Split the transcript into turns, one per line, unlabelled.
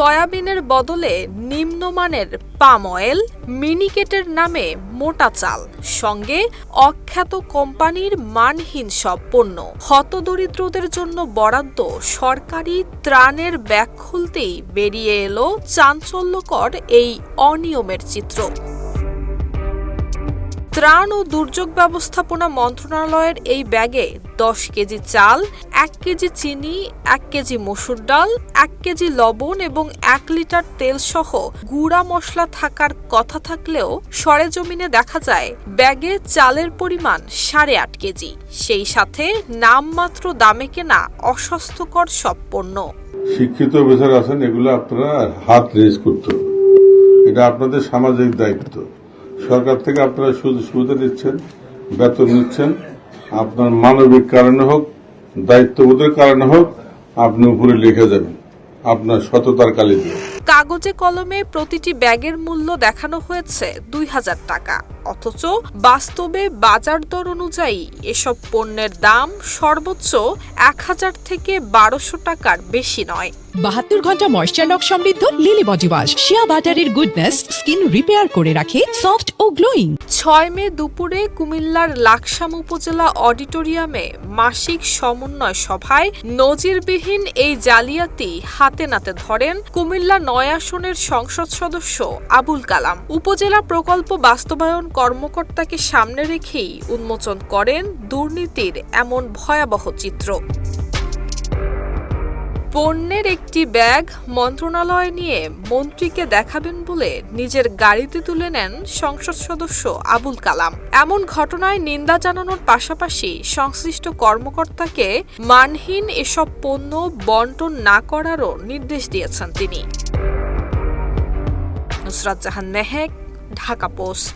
সয়াবিনের বদলে নিম্নমানের পাম অয়েল, মিনিকেটের নামে মোটা চাল, সঙ্গে অখ্যাত কোম্পানির মানহীন সব পণ্য। হতদরিদ্রদের জন্য বরাদ্দ সরকারি ত্রাণের ব্যাগ খুলতেই বেরিয়ে এলো চাঞ্চল্যকর এই অনিয়মের চিত্র। ত্রাণ ও দুর্যোগ ব্যবস্থাপনা মন্ত্রণালয়ের এই ব্যাগে 10 কেজি চাল, 1 কেজি চিনি, 1 কেজি মসুর ডাল, 1 কেজি লবণ এবং 1 লিটার তেল সহ গুঁড়া মশলা থাকার কথা থাকলেও সরেজমিনে দেখা যায় ব্যাগে চালের পরিমাণ 8.5 কেজি। সেই সাথে নামমাত্র দামে কেনা অস্বাস্থ্যকর সব পণ্য।
শিক্ষিত অফিসার আছেন, এগুলো আপনারা হাত রেজ করতে হবে। এটা আপনাদের সামাজিক দায়িত্ব। সরকার থেকে আপনারা সুযোগ সুবিধা দিচ্ছেন, বেতন নিচ্ছেন, আপনার মানবিক কারণে হোক, দায়িত্ববোধের কারণে হোক, আপনি উপরে লিখে যাবেন আপনার সততার কালি দিয়ে।
কাগজে কলমে প্রতিটি ব্যাগের মূল্য দেখানো হয়েছে 2000 টাকা, অথচ বাস্তবে বাজার দর অনুযায়ী এসব পণ্যের দাম সর্বোচ্চ 1000 থেকে 1200 টাকার বেশি নয়।
72 ঘন্টা ময়েশ্চার লক সমৃদ্ধ লিলি বডি ওয়াশ শিয়া বাটারের গুডনেস স্কিন রিপেয়ার করে রাখে সফট ও গ্লোয়িং।
6 মে দুপুরে কুমিল্লার লাকসাম উপজেলা অডিটোরিয়ামে মাসিক সমন্বয় সভায় নজিরবিহীন এই জালিয়াতি হাতে নাতে ধরেন কুমিল্লা 9 আসনের সংসদ সদস্য আবুল কালাম। উপজেলা প্রকল্প বাস্তবায়ন কর্মকর্তাকে সামনে রেখেই উন্মোচন করেন দুর্নীতির এমন ভয়াবহ চিত্র। পণ্যের একটি ব্যাগ মন্ত্রণালয় নিয়ে মন্ত্রীকে দেখাবেন বলে নিজের গাড়িতে তুলে নেন সংসদ সদস্য আবুল কালাম। এমন ঘটনায় নিন্দা জানানোর পাশাপাশি সংশ্লিষ্ট কর্মকর্তাকে মানহীন এসব পণ্য বণ্টন না করারও নির্দেশ দিয়েছেন তিনি। নুসরাত জাহান মেহেক, ঢাকা পোস্ট।